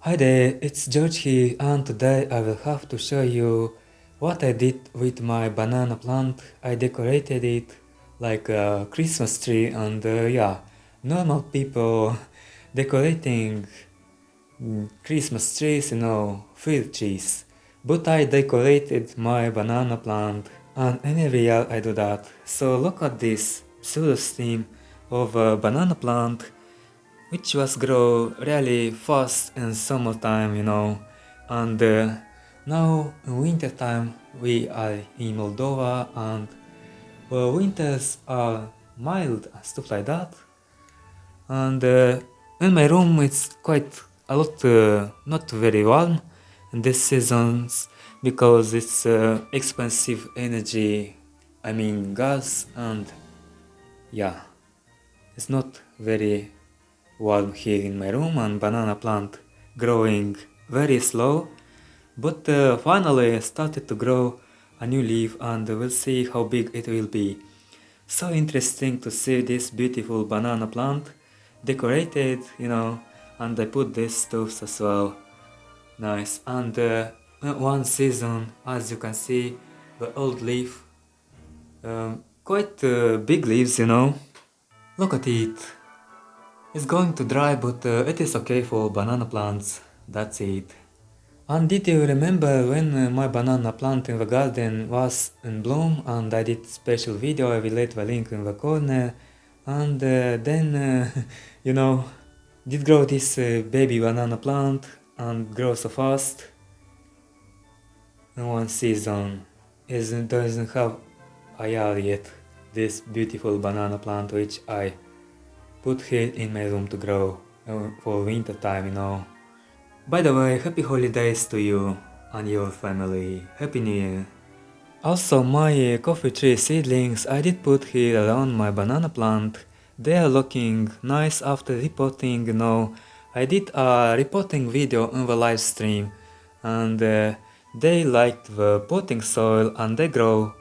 Hi there, it's George here, and today I will have to show you what I did with my banana plant. I decorated it like a Christmas tree, and yeah, normal people decorating Christmas trees, field trees. But I decorated my banana plant, and in every year I do that. So look at this pseudo theme of a banana plant which was grow really fast in summertime. And now in wintertime we are in Moldova, and winters are mild and stuff like that. And in my room it's quite a lot not very warm in these seasons because it's expensive energy, I mean gas, and yeah, it's not very warm here in my room, and banana plant growing very slow, but finally started to grow a new leaf, and we'll see how big it will be. So interesting to see this beautiful banana plant decorated, and I put these stuffs as well. Nice. And one season, as you can see, the old leaf, quite big leaves. Look at it. It's going to dry, but it is okay for banana plants. That's it. And did you remember when my banana plant in the garden was in bloom, and I did special video? I will leave the link in the corner. And then, you know, did grow this baby banana plant and grow so fast in one season. It doesn't have a year yet. This beautiful banana plant which I put here in my room to grow for winter time. By the way, happy holidays to you and your family. Happy New Year. Also, my coffee tree seedlings I did put here around my banana plant. They are looking nice after repotting. I did a repotting video on the live stream, and they liked the potting soil and they grow.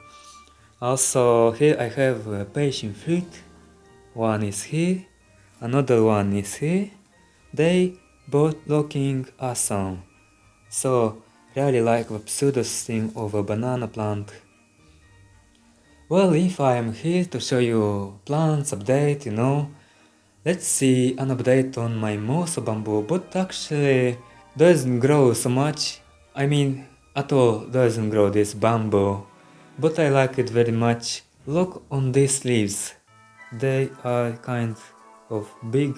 Also, here I have passion fruit. One is here, another one is here. They both looking awesome. So, really like the pseudo theme of a banana plant. Well, if I am here to show you plants update, let's see an update on my moso bamboo, but actually doesn't grow so much. I mean, at all doesn't grow this bamboo, but I like it very much. Look on these leaves. They are kind of big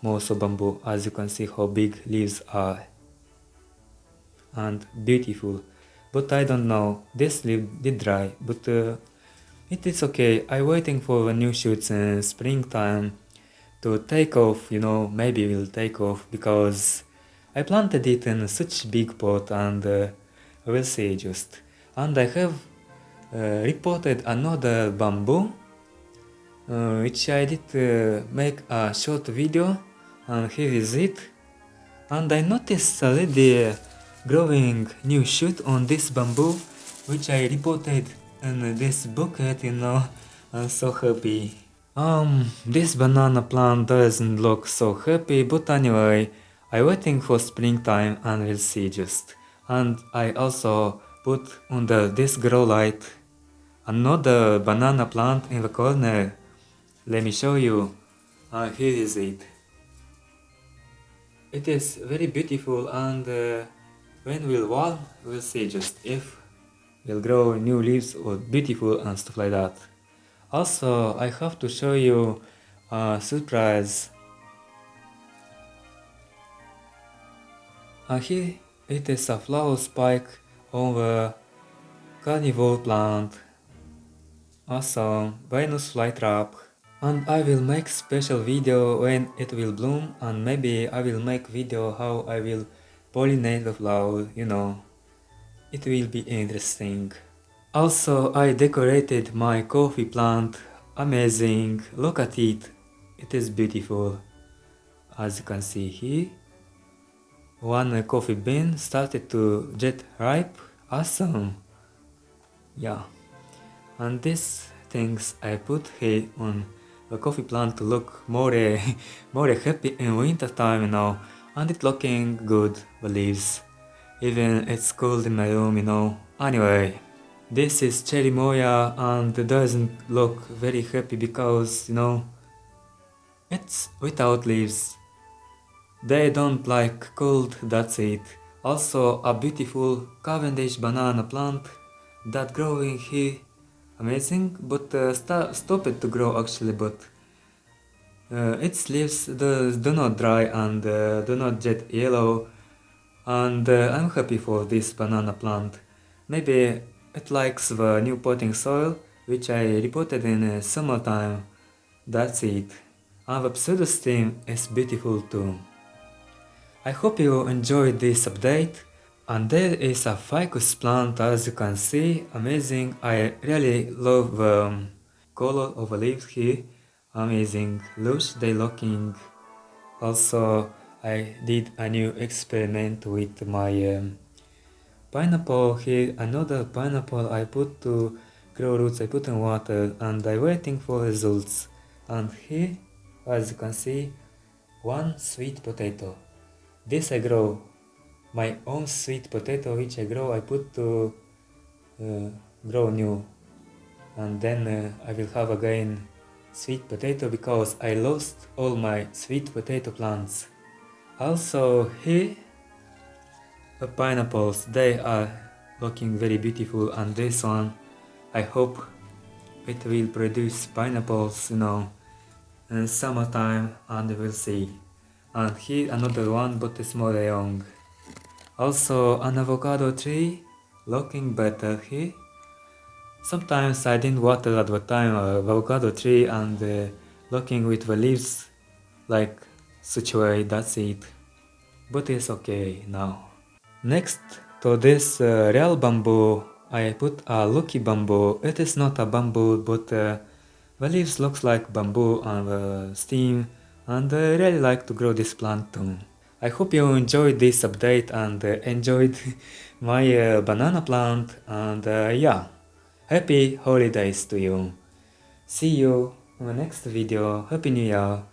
moso bamboo, as you can see how big leaves are. And beautiful. But I don't know, this leaf did dry, but it is okay. I'm waiting for new shoots in springtime to take off, maybe will take off because I planted it in such big pot, and we'll see just. And I have reported another bamboo which I did make a short video, and here is it. And I noticed already growing new shoot on this bamboo which I reported in this bucket. I'm so happy. This banana plant doesn't look so happy, but anyway, I'm waiting for springtime and we'll see just. And I also put under this grow light another banana plant in the corner. Let me show you. Here is it. It is very beautiful, and when we'll warm, we'll see just if will grow new leaves or beautiful and stuff like that. Also, I have to show you a surprise. Here it is a flower spike on the carnivore plant. Awesome, Venus flytrap. And I will make special video when it will bloom, and maybe I will make video how I will pollinate the flower. It will be interesting. Also, I decorated my coffee plant. Amazing, look at it. It is beautiful. As you can see here, one coffee bean started to get ripe. Awesome. Yeah. And these things I put here on the coffee plant to look more more happy in winter time. and it looking good, the leaves. Even it's cold in my room, you know. Anyway, this is cherry moya and it doesn't look very happy because, you know, it's without leaves. They don't like cold, that's it. Also a beautiful Cavendish banana plant that growing here, amazing, but stopped to grow actually, but its leaves do not dry and do not get yellow, and I'm happy for this banana plant. Maybe it likes the new potting soil which I repotted in summertime, that's it. And the pseudostem is beautiful too. I hope you enjoyed this update. And there is a ficus plant, as you can see, amazing. I really love the color of the leaves here, amazing, lush they looking. Also, I did a new experiment with my pineapple here, another pineapple I put to grow roots, I put in water and I waiting for results. And here, as you can see, one sweet potato. This I grow my own sweet potato which I put to grow new, and then I will have again sweet potato because I lost all my sweet potato plants. Also here the pineapples, they are looking very beautiful, and this one I hope it will produce pineapples, you know, in summertime, and we'll see. And here another one, but it's more young. Also an avocado tree, looking better here. Sometimes I didn't water at the time avocado tree and looking with the leaves like such way, that's it. But it's okay now. Next to this real bamboo, I put a lucky bamboo. It is not a bamboo, but the leaves looks like bamboo on the stem, and I really like to grow this plant too. I hope you enjoyed this update and enjoyed my banana plant, and yeah, happy holidays to you. See you in the next video. Happy New Year.